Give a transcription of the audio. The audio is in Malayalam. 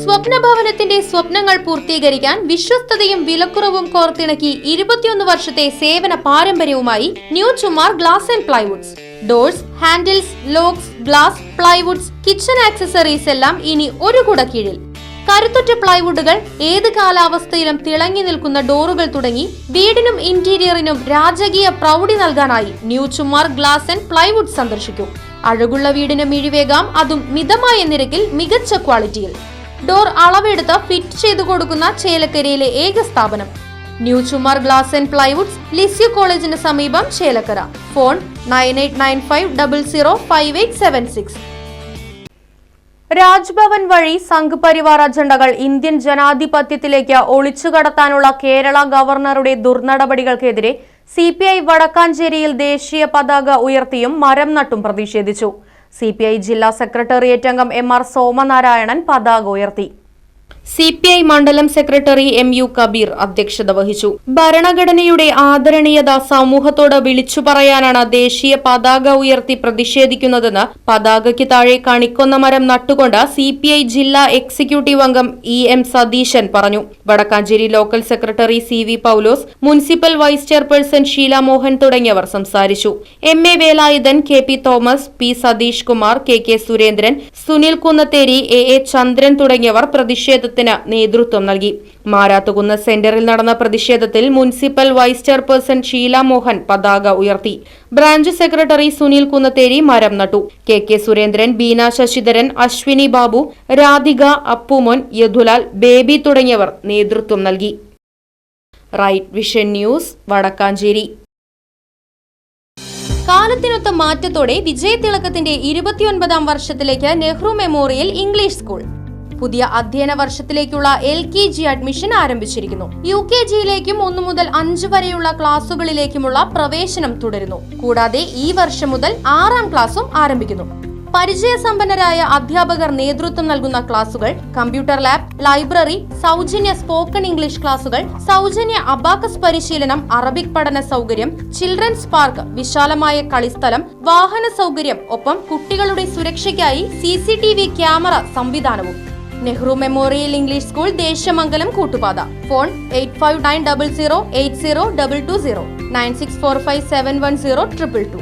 സ്വപ്നഭവനത്തിന്റെ സ്വപ്നങ്ങൾ പൂർത്തീകരിക്കാൻ വിശ്വസ്തതയും വിലക്കുറവും കോർത്തിണക്കി 21 വർഷത്തെ സേവന പാരമ്പര്യവുമായി new Chumar glass and plywoods. Doors, handles, locks, glass, plywoods, kitchen accessories എല്ലാം ഇനി ഒരു കുട കീഴിൽ. കരുത്തുറ്റ പ്ലൈവുഡുകൾ, ഏത് കാലാവസ്ഥയിലും തിളങ്ങി നിൽക്കുന്ന ഡോറുകൾ തുടങ്ങി വീടിനും ഇന്റീരിയറിനും രാജകീയ പ്രൗഢി നൽകാനായി new Chumar glass and plywood സന്ദർശിക്കൂ. അഴകുള്ള വീടിന് മിഴിവേകാം, അതും മിതമായ നിരക്കിൽ മികച്ച ക്വാളിറ്റിയിൽ. ഡോർ അളവെടുത്ത് ഫിറ്റ് ചെയ്തു കൊടുക്കുന്ന ചേലക്കരയിലെ ഏക സ്ഥാപനം new Chumar glass and plywoods, Lisieux കോളേജിന് സമീപം, ചേലക്കര. ഫോൺ 9895005876. രാജ്ഭവൻ വഴി സംഘ് പരിവാർ അജണ്ടകൾ ഇന്ത്യൻ ജനാധിപത്യത്തിലേക്ക് ഒളിച്ചുകടത്താനുള്ള കേരള ഗവർണറുടെ ദുർനടപടികൾക്കെതിരെ CPI വടക്കാഞ്ചേരിയിൽ ദേശീയ പതാക ഉയർത്തിയും മരം നട്ടും പ്രതിഷേധിച്ചു. CPI ജില്ലാ സെക്രട്ടേറിയറ്റ് അംഗം MR സോമനാരായണൻ പതാക ഉയർത്തി. CPI മണ്ഡലം സെക്രട്ടറി MU കബീർ അധ്യക്ഷത വഹിച്ചു. ഭരണഘടനയുടെ ആദരണീയത സമൂഹത്തോട് വിളിച്ചു പറയാനാണ് ദേശീയ പതാക ഉയർത്തി പ്രതിഷേധിക്കുന്നതെന്ന് പതാകയ്ക്ക് താഴെ കണിക്കൊന്ന മരം നട്ടുകൊണ്ട് CPI ജില്ലാ എക്സിക്യൂട്ടീവ് അംഗം EM സതീശൻ പറഞ്ഞു. Vadakkanchery local secretary CV Paulose, municipal vice chairperson Sheela Mohan തുടങ്ങിയവർ സംസാരിച്ചു. MA Velayudhan, KP Thomas, P Satheesh Kumar, KK Surendran, Sunil Kunnatheri, AA Chandran തുടങ്ങിയവർ പ്രതിഷേധത്തിന് നേതൃത്വം നൽകി. മാരാത്തുകുന്ന് സെന്ററിൽ നടന്ന പ്രതിഷേധത്തിൽ municipal vice chairperson Sheela Mohan പതാക ഉയർത്തി. ബ്രാഞ്ച് സെക്രട്ടറി സുനിൽ കുന്നത്തേരി മരം നട്ടു. KK സുരേന്ദ്രൻ, ബീന ശശിധരൻ, അശ്വിനി ബാബു, രാധിക, അപ്പുമോൻ, യദുലാൽ, ബേബി തുടങ്ങിയവർ നേതൃത്വം നൽകി. Right vision news, Vadakkanchery. കാലത്തിനൊത്ത മാറ്റത്തോടെ വിജയതിളക്കത്തിന്റെ 29ാം വർഷത്തിലേക്ക് നെഹ്റു മെമ്മോറിയൽ ഇംഗ്ലീഷ് സ്കൂൾ. പുതിയ അധ്യയന വർഷത്തിലേക്കുള്ള LKG അഡ്മിഷൻ ആരംഭിച്ചിരിക്കുന്നു. UKGയിലേക്കും 1 മുതൽ 5 വരെയുള്ള ക്ലാസുകളിലേക്കുമുള്ള പ്രവേശനം തുടരുന്നു. കൂടാതെ ഈ വർഷം മുതൽ 6ാം ക്ലാസും ആരംഭിക്കുന്നു. പരിചയസമ്പന്നരായ അധ്യാപകർ നേതൃത്വം നൽകുന്ന ക്ലാസുകൾ, കമ്പ്യൂട്ടർ ലാബ്, ലൈബ്രറി, സൗജന്യ സ്പോക്കൺ ഇംഗ്ലീഷ് ക്ലാസുകൾ, സൗജന്യ അബാക്കസ് പരിശീലനം, അറബിക് പഠന സൗകര്യം, ചിൽഡ്രൻസ് പാർക്ക്, വിശാലമായ കളിസ്ഥലം, വാഹന സൗകര്യം, ഒപ്പം കുട്ടികളുടെ സുരക്ഷയ്ക്കായി CCTV ക്യാമറ സംവിധാനവും. Nehru memorial English school, Deshamangalam, Koottupatha. Phone 8590080220 9645710222.